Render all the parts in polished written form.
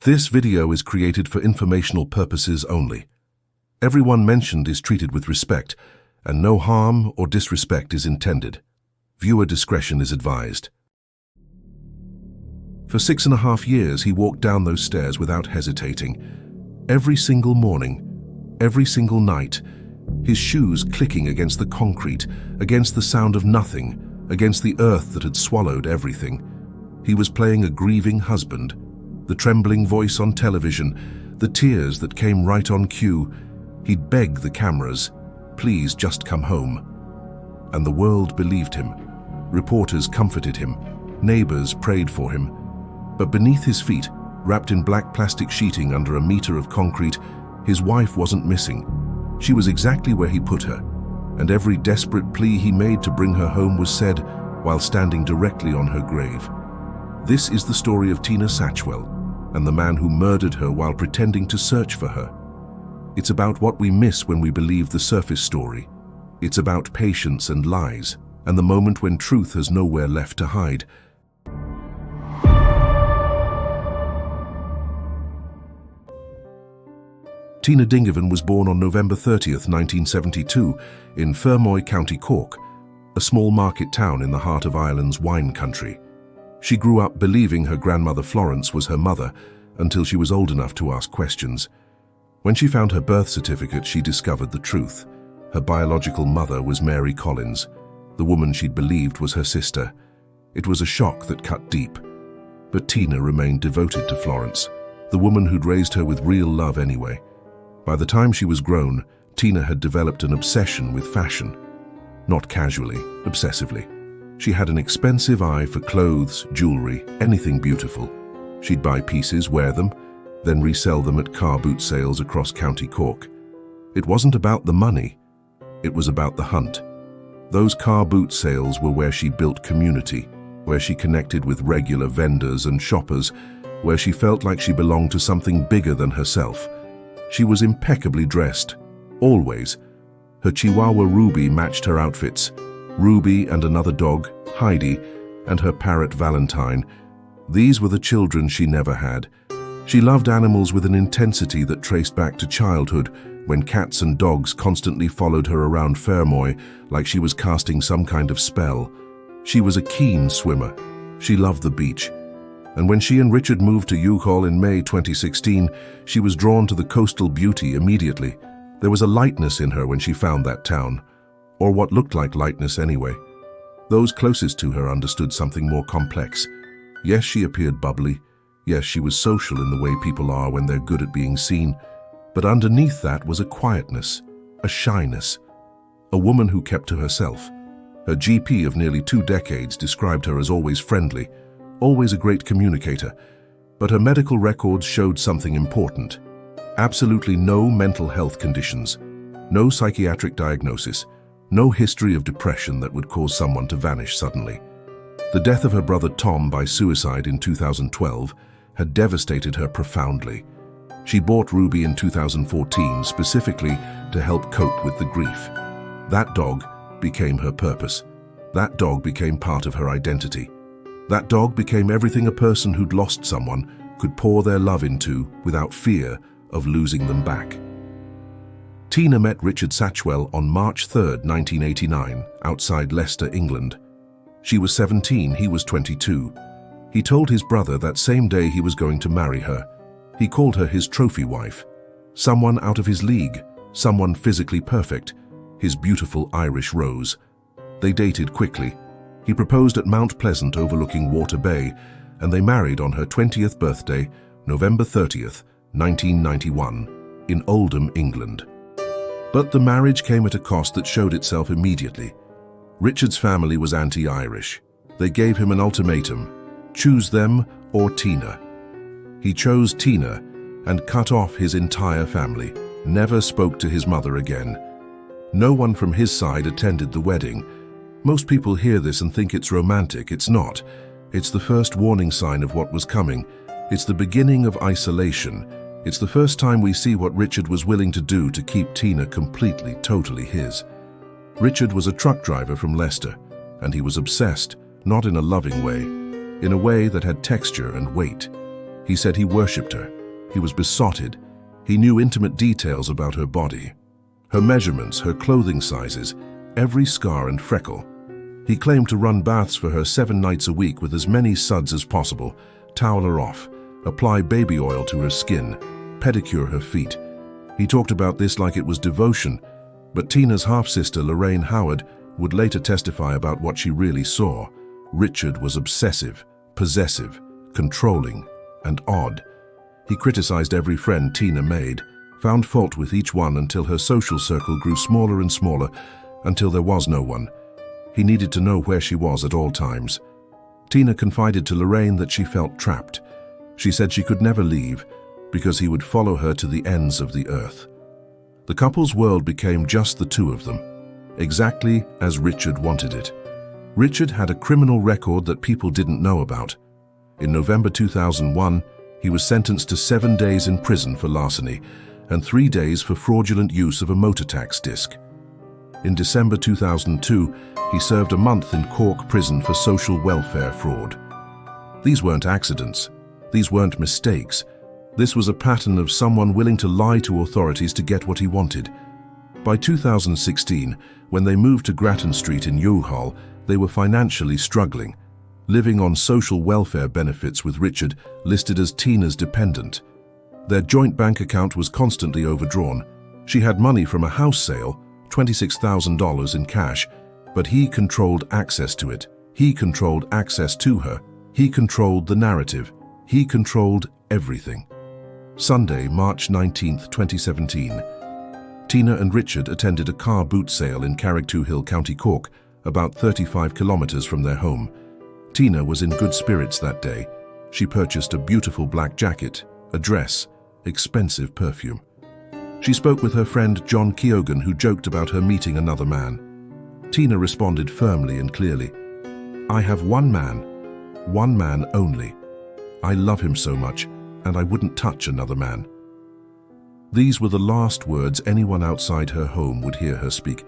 This video is created for informational purposes only. Everyone mentioned is treated with respect, and no harm or disrespect is intended. Viewer discretion is advised. For 6.5 years, he walked down those stairs without hesitating. Every single morning, every single night, his shoes clicking against the concrete, against the sound of nothing, against the earth that had swallowed everything. He was playing a grieving husband. The trembling voice on television, the tears that came right on cue. He'd beg the cameras, please just come home. And the world believed him. Reporters comforted him. Neighbors prayed for him. But beneath his feet, wrapped in black plastic sheeting under a meter of concrete, his wife wasn't missing. She was exactly where he put her, and every desperate plea he made to bring her home was said while standing directly on her grave. This is the story of Tina Satchwell and the man who murdered her while pretending to search for her. It's about what we miss when we believe the surface story. It's about patience and lies, and the moment when truth has nowhere left to hide. Tina Dingivan was born on November 30th, 1972, in Fermoy, County Cork, a small market town in the heart of Ireland's wine country. She grew up believing her grandmother Florence was her mother until she was old enough to ask questions. When she found her birth certificate, she discovered the truth. Her biological mother was Mary Collins. The woman she'd believed was her sister. It was a shock that cut deep. But Tina remained devoted to Florence, the woman who'd raised her with real love anyway. By the time she was grown, Tina had developed an obsession with fashion. Not casually, obsessively. She had an expensive eye for clothes, jewelry, anything beautiful. She'd buy pieces, wear them, then resell them at car boot sales across County Cork. It wasn't about the money, it was about the hunt. Those car boot sales were where she built community, where she connected with regular vendors and shoppers, where she felt like she belonged to something bigger than herself. She was impeccably dressed, always. Her Chihuahua Ruby matched her outfits. Ruby and another dog, Heidi, and her parrot Valentine. These were the children she never had. She loved animals with an intensity that traced back to childhood, when cats and dogs constantly followed her around Fermoy like she was casting some kind of spell. She was a keen swimmer. She loved the beach. And when she and Richard moved to Youghal in May 2016, she was drawn to the coastal beauty immediately. There was a lightness in her when she found that town, or what looked like lightness anyway. Those closest to her understood something more complex. Yes, she appeared bubbly. Yes, she was social in the way people are when they're good at being seen. But underneath that was a quietness, a shyness, a woman who kept to herself. Her GP of nearly 2 decades described her as always friendly, always a great communicator, but her medical records showed something important. Absolutely no mental health conditions, no psychiatric diagnosis, no history of depression that would cause someone to vanish suddenly. The death of her brother Tom by suicide in 2012 had devastated her profoundly. She bought Ruby in 2014 specifically to help cope with the grief. That dog became her purpose. That dog became part of her identity. That dog became everything a person who'd lost someone could pour their love into without fear of losing them back. Tina met Richard Satchwell on March 3, 1989, outside Leicester, England. She was 17, he was 22. He told his brother that same day he was going to marry her. He called her his trophy wife, someone out of his league, someone physically perfect, his beautiful Irish rose. They dated quickly. He proposed at Mount Pleasant overlooking Water Bay, and they married on her 20th birthday, November 30th, 1991, in Oldham, England. But the marriage came at a cost that showed itself immediately. Richard's family was anti-Irish. They gave him an ultimatum: choose them or Tina. He chose Tina and cut off his entire family, never spoke to his mother again. No one from his side attended the wedding. Most people hear this and think it's romantic. It's not. It's the first warning sign of what was coming. It's the beginning of isolation. It's the first time we see what Richard was willing to do to keep Tina completely, totally his. Richard was a truck driver from Leicester, and he was obsessed, not in a loving way, in a way that had texture and weight. He said he worshipped her. He was besotted. He knew intimate details about her body. Her measurements, her clothing sizes, every scar and freckle. He claimed to run baths for her 7 nights a week with as many suds as possible, towel her off, apply baby oil to her skin, pedicure her feet. He talked about this like it was devotion, but Tina's half-sister Lorraine Howard would later testify about what she really saw. Richard was obsessive, possessive, controlling, and odd. He criticized every friend Tina made, found fault with each one until her social circle grew smaller and smaller, until there was no one. He needed to know where she was at all times. Tina confided to Lorraine that she felt trapped. She said she could never leave because he would follow her to the ends of the earth. The couple's world became just the two of them, exactly as Richard wanted it. Richard had a criminal record that people didn't know about. In November 2001, he was sentenced to 7 days in prison for larceny and 3 days for fraudulent use of a motor tax disc. In December 2002, he served a month in Cork prison for social welfare fraud. These weren't accidents. These weren't mistakes. This was a pattern of someone willing to lie to authorities to get what he wanted. By 2016, when they moved to Grattan Street in Youghal, they were financially struggling, living on social welfare benefits with Richard listed as Tina's dependent. Their joint bank account was constantly overdrawn. She had money from a house sale, $26,000 in cash, but he controlled access to it. He controlled access to her. He controlled the narrative. He controlled everything. Sunday, March 19, 2017. Tina and Richard attended a car boot sale in Carrigtwohill, County Cork, about 35 kilometers from their home. Tina was in good spirits that day. She purchased a beautiful black jacket, a dress, expensive perfume. She spoke with her friend John Keoghan, who joked about her meeting another man. Tina responded firmly and clearly, "I have one man only. I love him so much, and I wouldn't touch another man." These were the last words anyone outside her home would hear her speak.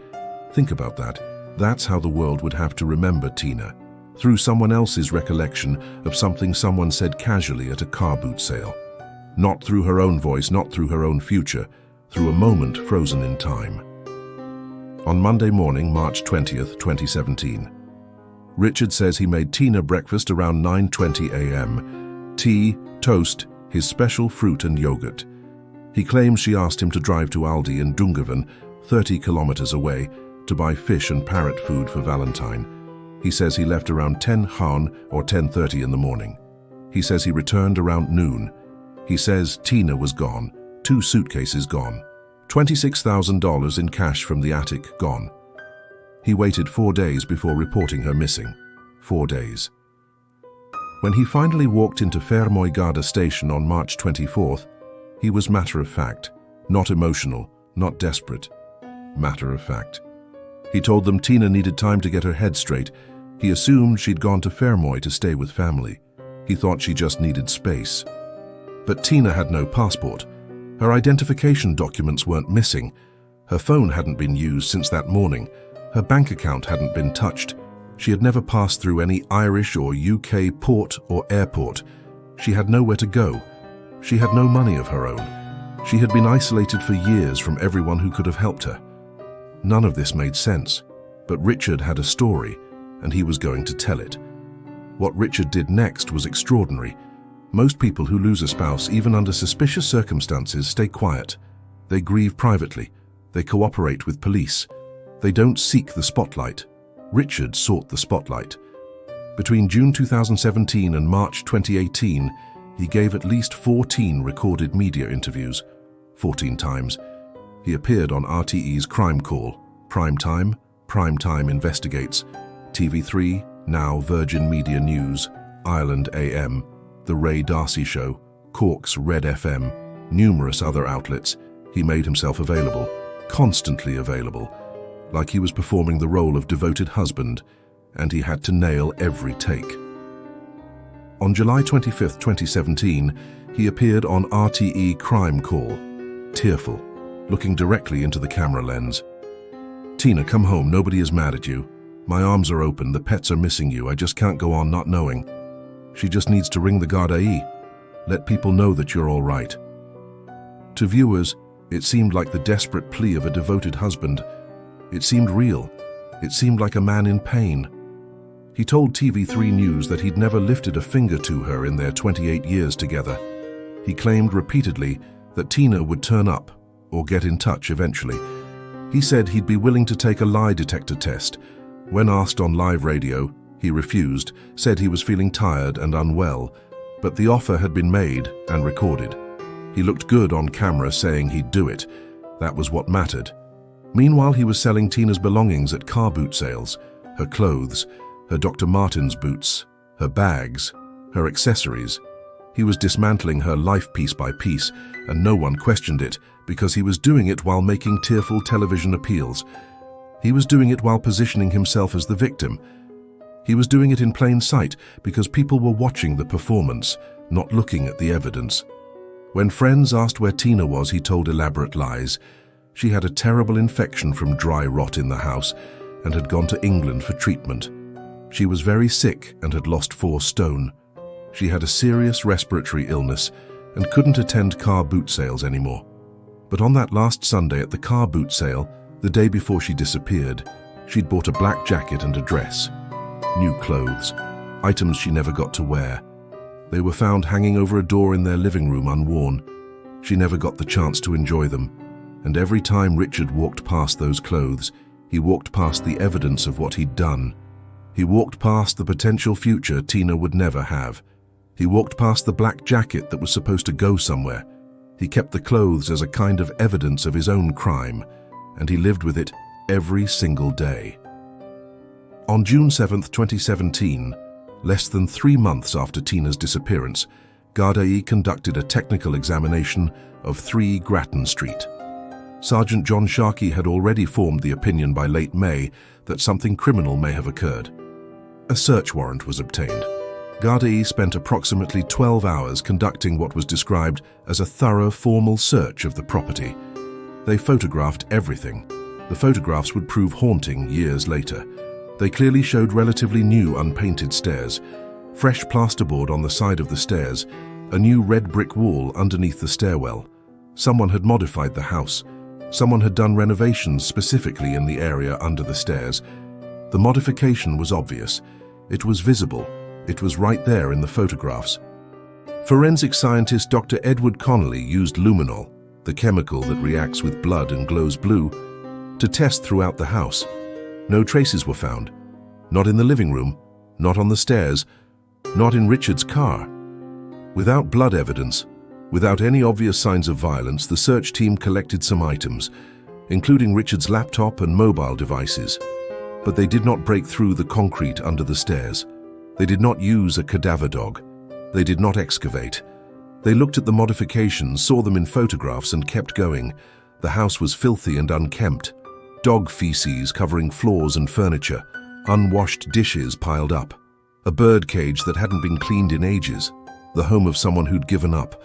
Think about that. That's how the world would have to remember Tina, through someone else's recollection of something someone said casually at a car boot sale. Not through her own voice, not through her own future, through a moment frozen in time. On Monday morning, March 20th, 2017, Richard says he made Tina breakfast around 9:20 a.m. Tea, toast, his special fruit and yogurt. He claims she asked him to drive to Aldi in Dungarvan, 30 kilometers away, to buy fish and parrot food for Valentine. He says he left around 10 HAN or 10:30 in the morning. He says he returned around noon. He says Tina was gone, 2 suitcases gone, $26,000 in cash from the attic gone. He waited 4 days before reporting her missing. 4 days. When he finally walked into Fermoy Garda station on March 24th, he was matter-of-fact, not emotional, not desperate. Matter-of-fact. He told them Tina needed time to get her head straight. He assumed she'd gone to Fermoy to stay with family. He thought she just needed space. But Tina had no passport. Her identification documents weren't missing. Her phone hadn't been used since that morning. Her bank account hadn't been touched. She had never passed through any Irish or UK port or airport. She had nowhere to go. She had no money of her own. She had been isolated for years from everyone who could have helped her. None of this made sense, but Richard had a story, and he was going to tell it. What Richard did next was extraordinary. Most people who lose a spouse, even under suspicious circumstances, stay quiet. They grieve privately. They cooperate with police. They don't seek the spotlight. Richard sought the spotlight. Between June 2017 and March 2018, he gave at least 14 recorded media interviews, 14 times. He appeared on RTE's Crime Call, Primetime, Primetime Investigates, TV3, now Virgin Media News, Ireland AM, The Ray Darcy Show, Cork's Red FM, numerous other outlets. He made himself available, constantly available, like he was performing the role of devoted husband, and he had to nail every take. On July 25, 2017, he appeared on RTE Crime Call, tearful, looking directly into the camera lens. "Tina, come home, nobody is mad at you. My arms are open, the pets are missing you, I just can't go on not knowing. She just needs to ring the Gardaí. Let people know that you're all right. To viewers, it seemed like the desperate plea of a devoted husband. It seemed real. It seemed like a man in pain. He told TV3 News that he'd never lifted a finger to her in their 28 years together. He claimed repeatedly that Tina would turn up or get in touch eventually. He said he'd be willing to take a lie detector test. When asked on live radio, he refused, said he was feeling tired and unwell, but the offer had been made and recorded. He looked good on camera saying he'd do it. That was what mattered. Meanwhile, he was selling Tina's belongings at car boot sales, her clothes, her Dr. Martens boots, her bags, her accessories. He was dismantling her life piece by piece, and no one questioned it because he was doing it while making tearful television appeals. He was doing it while positioning himself as the victim. He was doing it in plain sight because people were watching the performance, not looking at the evidence. When friends asked where Tina was, he told elaborate lies. She had a terrible infection from dry rot in the house and had gone to England for treatment. She was very sick and had lost 4 stone. She had a serious respiratory illness and couldn't attend car boot sales anymore. But on that last Sunday at the car boot sale, the day before she disappeared, she'd bought a black jacket and a dress. New clothes, items she never got to wear. They were found hanging over a door in their living room unworn. She never got the chance to enjoy them. And every time Richard walked past those clothes, he walked past the evidence of what he'd done. He walked past the potential future Tina would never have. He walked past the black jacket that was supposed to go somewhere. He kept the clothes as a kind of evidence of his own crime, and he lived with it every single day. On June 7, 2017, less than 3 months after Tina's disappearance, Gardaí conducted a technical examination of 3 Grattan Street. Sergeant John Sharkey had already formed the opinion by late May that something criminal may have occurred. A search warrant was obtained. Gardaí spent approximately 12 hours conducting what was described as a thorough formal search of the property. They photographed everything. The photographs would prove haunting years later. They clearly showed relatively new unpainted stairs, fresh plasterboard on the side of the stairs, a new red brick wall underneath the stairwell. Someone had modified the house. Someone had done renovations specifically in the area under the stairs. The modification was obvious. It was visible. It was right there in the photographs. Forensic scientist Dr. Edward Connolly used luminol, the chemical that reacts with blood and glows blue, to test throughout the house. No traces were found. Not in the living room, not on the stairs, not in Richard's car. Without blood evidence, without any obvious signs of violence, the search team collected some items, including Richard's laptop and mobile devices. But they did not break through the concrete under the stairs. They did not use a cadaver dog. They did not excavate. They looked at the modifications, saw them in photographs, and kept going. The house was filthy and unkempt. Dog feces covering floors and furniture, unwashed dishes piled up, a bird cage that hadn't been cleaned in ages, the home of someone who'd given up,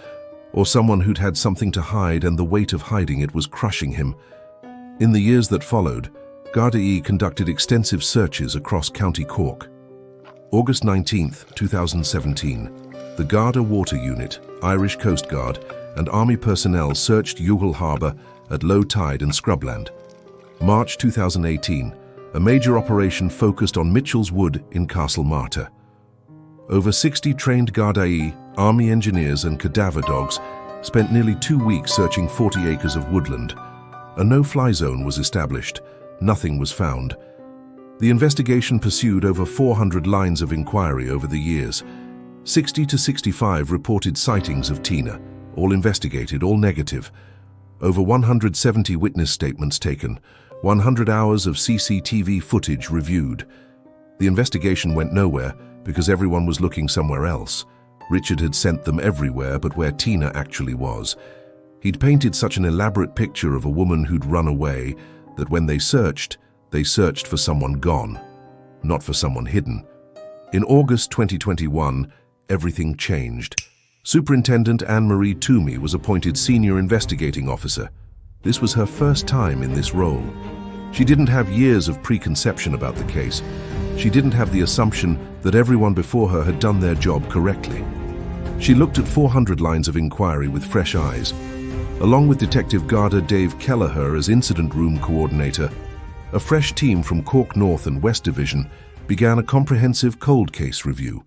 or someone who'd had something to hide and the weight of hiding it was crushing him. In the years that followed, Gardaí conducted extensive searches across County Cork. August 19, 2017, the Garda Water Unit, Irish Coast Guard, and Army personnel searched Youghal Harbour at low tide and scrubland. March 2018, a major operation focused on Mitchell's Wood in Castlemartyr. Over 60 trained Gardaí, Army engineers and cadaver dogs spent nearly 2 weeks searching 40 acres of woodland. A no-fly zone was established. Nothing was found. The investigation pursued over 400 lines of inquiry over the years. 60 to 65 reported sightings of Tina, all investigated, all negative. Over 170 witness statements taken, 100 hours of CCTV footage reviewed. The investigation went nowhere because everyone was looking somewhere else. Richard had sent them everywhere but where Tina actually was. He'd painted such an elaborate picture of a woman who'd run away that when they searched for someone gone, not for someone hidden. In August 2021, everything changed. Superintendent Anne-Marie Toomey was appointed Senior Investigating Officer. This was her first time in this role. She didn't have years of preconception about the case. She didn't have the assumption that everyone before her had done their job correctly. She looked at 400 lines of inquiry with fresh eyes. Along with Detective Garda Dave Kelleher as incident room coordinator, a fresh team from Cork North and West Division began a comprehensive cold case review.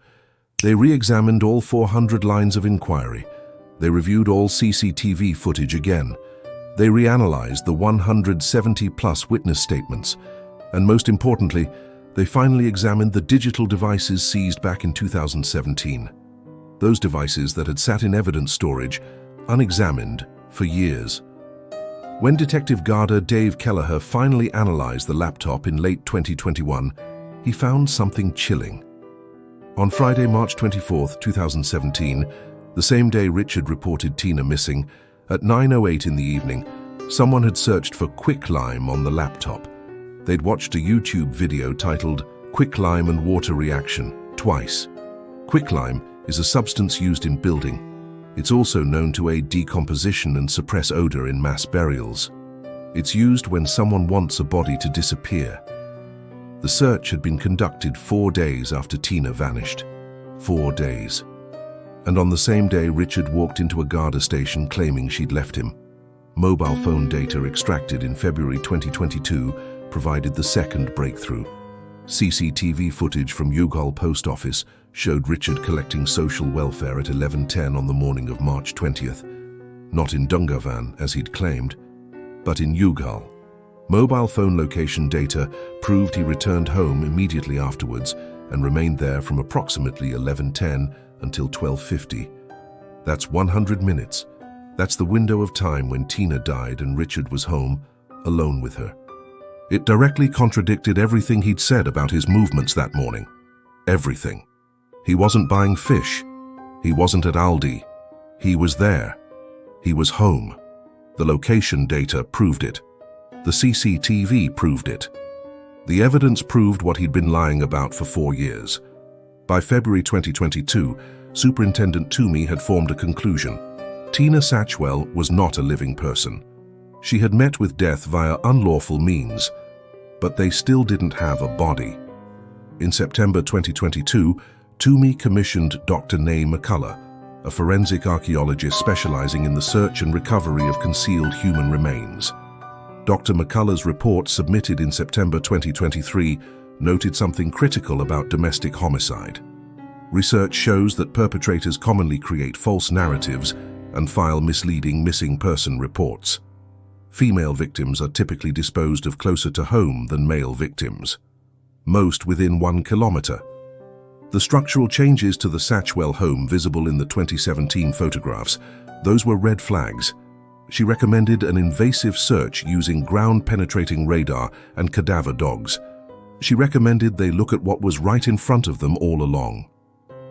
They re-examined all 400 lines of inquiry. They reviewed all CCTV footage again. They reanalyzed the 170-plus witness statements. And most importantly, they finally examined the digital devices seized back in 2017. Those devices that had sat in evidence storage, unexamined, for years. When Detective Garda Dave Kelleher finally analyzed the laptop in late 2021, he found something chilling. On Friday, March 24, 2017, the same day Richard reported Tina missing, at 9:08 in the evening, someone had searched for quicklime on the laptop. They'd watched a YouTube video titled "Quicklime and Water Reaction" twice. Quicklime is a substance used in building. It's also known to aid decomposition and suppress odor in mass burials. It's used when someone wants a body to disappear. The search had been conducted 4 days after Tina vanished. 4 days. And on the same day, Richard walked into a Garda station claiming she'd left him. Mobile phone data extracted in February 2022 provided the second breakthrough. CCTV footage from Youghal Post Office showed Richard collecting social welfare at 11:10 on the morning of March 20th. Not in Dungarvan, as he'd claimed, but in Youghal. Mobile phone location data proved he returned home immediately afterwards and remained there from approximately 11:10 until 12:50. That's 100 minutes. That's the window of time when Tina died and Richard was home, alone with her. It directly contradicted everything he'd said about his movements that morning. Everything. He wasn't buying fish. He wasn't at Aldi. He was there. He was home. The location data proved it. The CCTV proved it. The evidence proved what he'd been lying about for 4 years. By February 2022, Superintendent Toomey had formed a conclusion. Tina Satchwell was not a living person. She had met with death via unlawful means, but they still didn't have a body. In September 2022, Toomey commissioned Dr. Nay McCullough, a forensic archaeologist specializing in the search and recovery of concealed human remains. Dr. McCullough's report, submitted in September 2023, noted something critical about domestic homicide. Research shows that perpetrators commonly create false narratives and file misleading missing person reports. Female victims are typically disposed of closer to home than male victims, most within 1 kilometer. The structural changes to the Satchwell home visible in the 2017 photographs, those were red flags. She recommended an invasive search using ground-penetrating radar and cadaver dogs. She recommended they look at what was right in front of them all along.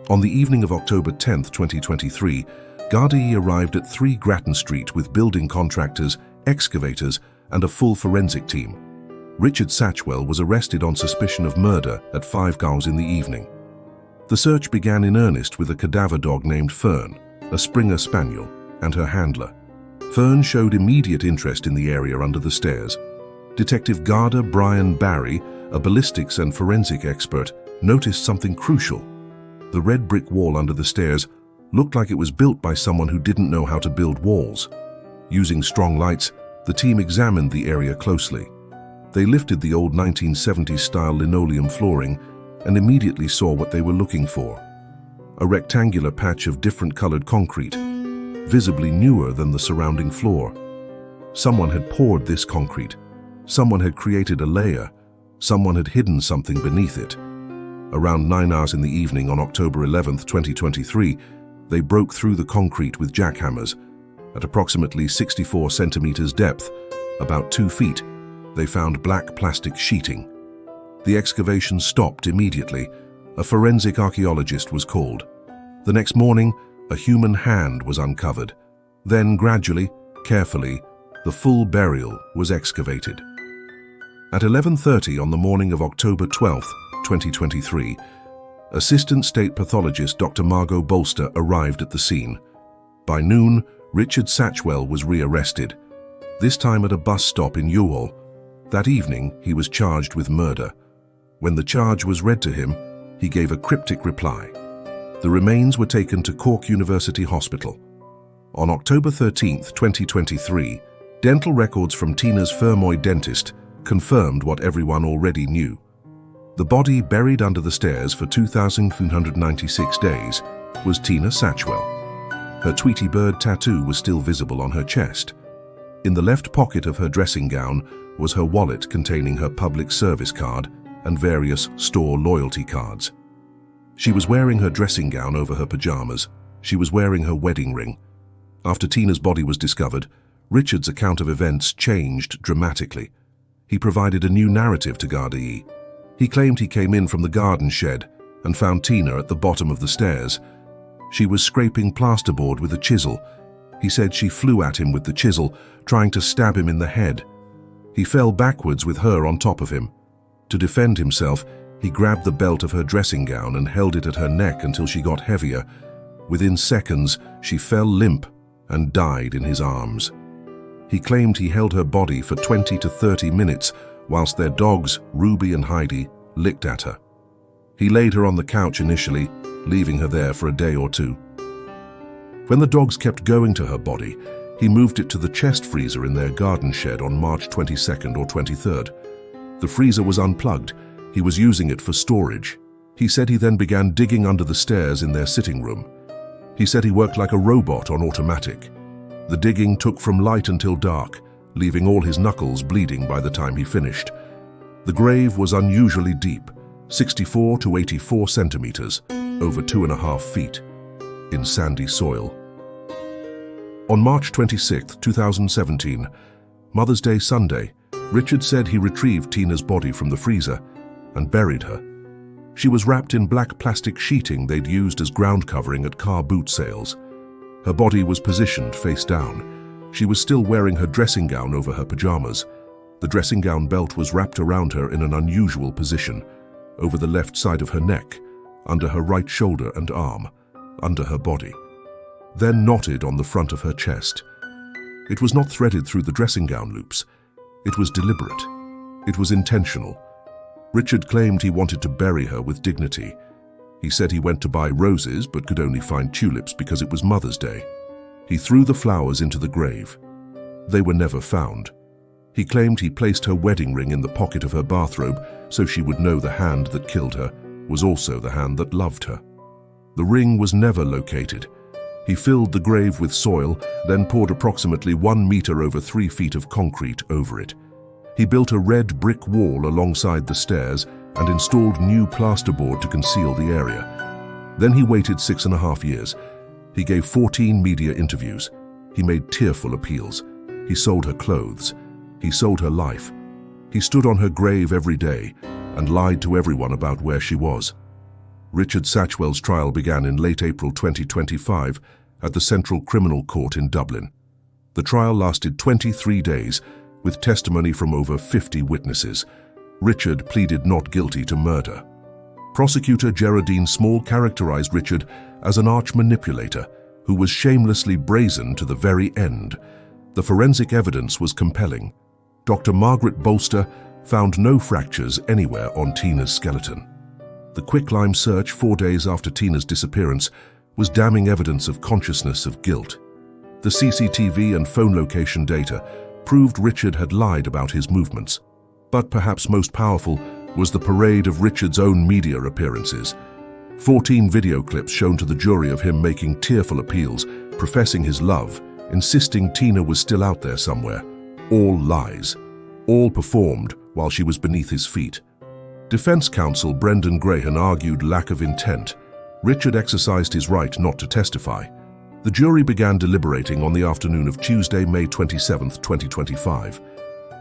On the evening of October 10, 2023, Gardaí arrived at 3 Grattan Street with building contractors, excavators, and a full forensic team. Richard Satchwell was arrested on suspicion of murder at 5 hours in the evening. The search began in earnest with a cadaver dog named Fern, a Springer Spaniel, and her handler. Fern showed immediate interest in the area under the stairs. Detective Garda Brian Barry, a ballistics and forensic expert, noticed something crucial. The red brick wall under the stairs looked like it was built by someone who didn't know how to build walls. Using strong lights, the team examined the area closely. They lifted the old 1970s-style linoleum flooring and immediately saw what they were looking for. A rectangular patch of different-colored concrete, visibly newer than the surrounding floor. Someone had poured this concrete. Someone had created a layer. Someone had hidden something beneath it. Around 9 hours in the evening on October 11, 2023, they broke through the concrete with jackhammers. At approximately 64 centimeters depth, about 2 feet, they found black plastic sheeting. The excavation stopped immediately. A forensic archaeologist was called. The next morning, a human hand was uncovered. Then, gradually, carefully, the full burial was excavated. At 11:30 on the morning of October 12, 2023, Assistant State Pathologist Dr. Margot Bolster arrived at the scene. By noon, Richard Satchwell was rearrested, this time at a bus stop in Youghal. That evening, he was charged with murder. When the charge was read to him, he gave a cryptic reply. The remains were taken to Cork University Hospital. On October 13, 2023, dental records from Tina's Fermoy dentist confirmed what everyone already knew. The body buried under the stairs for 2,396 days was Tina Satchwell. Her Tweety bird tattoo was still visible on her chest. In the left pocket of her dressing gown was her wallet containing her public service card and various store loyalty cards. She was wearing her dressing gown over her pajamas. She was wearing her wedding ring. After Tina's body was discovered, Richard's account of events changed dramatically. He provided a new narrative to Gardaí. He claimed he came in from the garden shed and found Tina at the bottom of the stairs. She was scraping plasterboard with a chisel. He said she flew at him with the chisel, trying to stab him in the head. He fell backwards with her on top of him. To defend himself, he grabbed the belt of her dressing gown and held it at her neck until she got heavier. Within seconds, she fell limp and died in his arms. He claimed he held her body for 20 to 30 minutes whilst their dogs, Ruby and Heidi, licked at her. He laid her on the couch initially, leaving her there for a day or two. When the dogs kept going to her body, he moved it to the chest freezer in their garden shed on March 22nd or 23rd. The freezer was unplugged. He was using it for storage. He said he then began digging under the stairs in their sitting room. He said he worked like a robot on automatic. The digging took from light until dark, leaving all his knuckles bleeding by the time he finished. The grave was unusually deep, 64 to 84 centimeters, over 2.5 feet, in sandy soil. On March 26, 2017, Mother's Day Sunday, Richard said he retrieved Tina's body from the freezer and buried her. She was wrapped in black plastic sheeting they'd used as ground covering at car boot sales. Her body was positioned face down. She was still wearing her dressing gown over her pajamas. The dressing gown belt was wrapped around her in an unusual position, over the left side of her neck, under her right shoulder and arm, under her body, then knotted on the front of her chest. It was not threaded through the dressing gown loops. It was deliberate. It was intentional. Richard claimed he wanted to bury her with dignity. He said he went to buy roses but could only find tulips because it was Mother's Day. He threw the flowers into the grave. They were never found. He claimed he placed her wedding ring in the pocket of her bathrobe so she would know the hand that killed her was also the hand that loved her. The ring was never located. He filled the grave with soil, then poured approximately 1 meter over 3 feet of concrete over it. He built a red brick wall alongside the stairs and installed new plasterboard to conceal the area. Then he waited 6.5 years. He gave 14 media interviews. He made tearful appeals. He sold her clothes. He sold her life. He stood on her grave every day and lied to everyone about where she was. Richard Satchwell's trial began in late April 2025 at the Central Criminal Court in Dublin. The trial lasted 23 days, with testimony from over 50 witnesses. Richard pleaded not guilty to murder. Prosecutor Geraldine Small characterized Richard as an arch manipulator who was shamelessly brazen to the very end. The forensic evidence was compelling. Dr. Margaret Bolster found no fractures anywhere on Tina's skeleton. The quicklime search 4 days after Tina's disappearance was damning evidence of consciousness of guilt. The CCTV and phone location data proved Richard had lied about his movements. But perhaps most powerful was the parade of Richard's own media appearances. 14 video clips shown to the jury of him making tearful appeals, professing his love, insisting Tina was still out there somewhere. All lies. All performed while she was beneath his feet. Defense counsel Brendan Grahan argued lack of intent. Richard exercised his right not to testify. The jury began deliberating on the afternoon of Tuesday, May 27, 2025.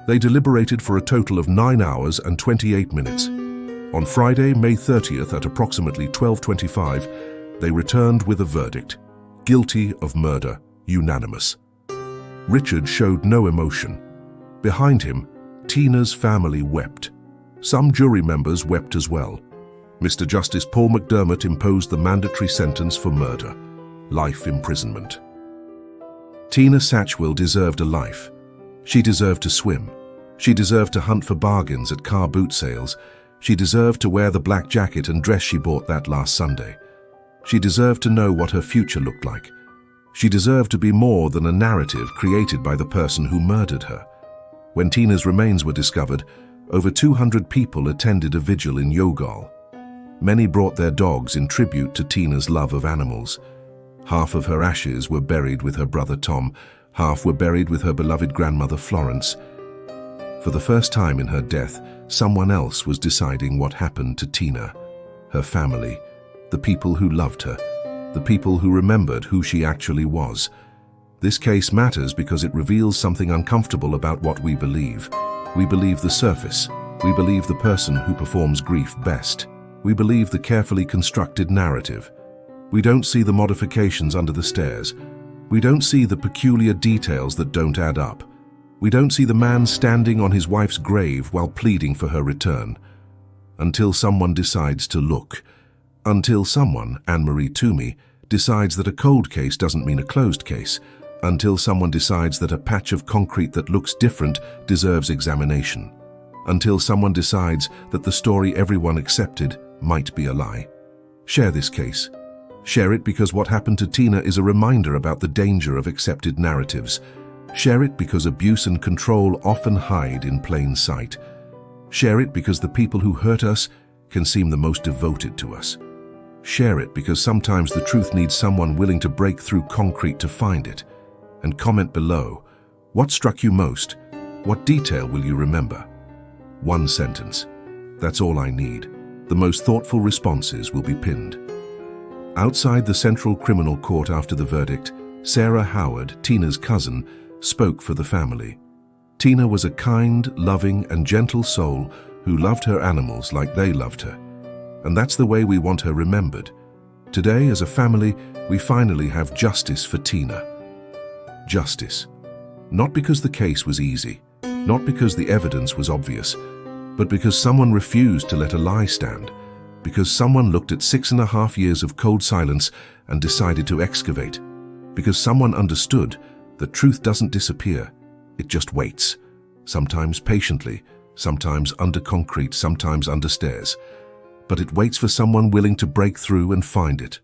They deliberated for a total of 9 hours and 28 minutes. On Friday, May 30th at approximately 12:25, they returned with a verdict: guilty of murder, unanimous. Richard showed no emotion. Behind him, Tina's family wept. Some jury members wept as well. Mr. Justice Paul McDermott imposed the mandatory sentence for murder: life imprisonment. Tina Satchwell deserved a life. She deserved to swim. She deserved to hunt for bargains at car boot sales. She deserved to wear the black jacket and dress she bought that last Sunday. She deserved to know what her future looked like. She deserved to be more than a narrative created by the person who murdered her. When Tina's remains were discovered, over 200 people attended a vigil in Youghal. Many brought their dogs in tribute to Tina's love of animals. Half of her ashes were buried with her brother Tom, half were buried with her beloved grandmother Florence. For the first time in her death, someone else was deciding what happened to Tina, her family, the people who loved her, the people who remembered who she actually was. This case matters because it reveals something uncomfortable about what we believe. We believe the surface. We believe the person who performs grief best. We believe the carefully constructed narrative. We don't see the modifications under the stairs. We don't see the peculiar details that don't add up. We don't see the man standing on his wife's grave while pleading for her return. Until someone decides to look. Until someone, Anne-Marie Toomey, decides that a cold case doesn't mean a closed case. Until someone decides that a patch of concrete that looks different deserves examination. Until someone decides that the story everyone accepted might be a lie. Share this case. Share it because what happened to Tina is a reminder about the danger of accepted narratives. Share it because abuse and control often hide in plain sight. Share it because the people who hurt us can seem the most devoted to us. Share it because sometimes the truth needs someone willing to break through concrete to find it. And comment below, what struck you most? What detail will you remember? One sentence. That's all I need. The most thoughtful responses will be pinned. Outside the Central Criminal Court after the verdict, Sarah Howard, Tina's cousin, spoke for the family. Tina was a kind, loving, and gentle soul who loved her animals like they loved her. And that's the way we want her remembered. Today, as a family, we finally have justice for Tina. Justice. Not because the case was easy, not because the evidence was obvious, but because someone refused to let a lie stand, because someone looked at 6.5 years of cold silence and decided to excavate, because someone understood that truth doesn't disappear, it just waits, sometimes patiently, sometimes under concrete, sometimes under stairs. But it waits for someone willing to break through and find it.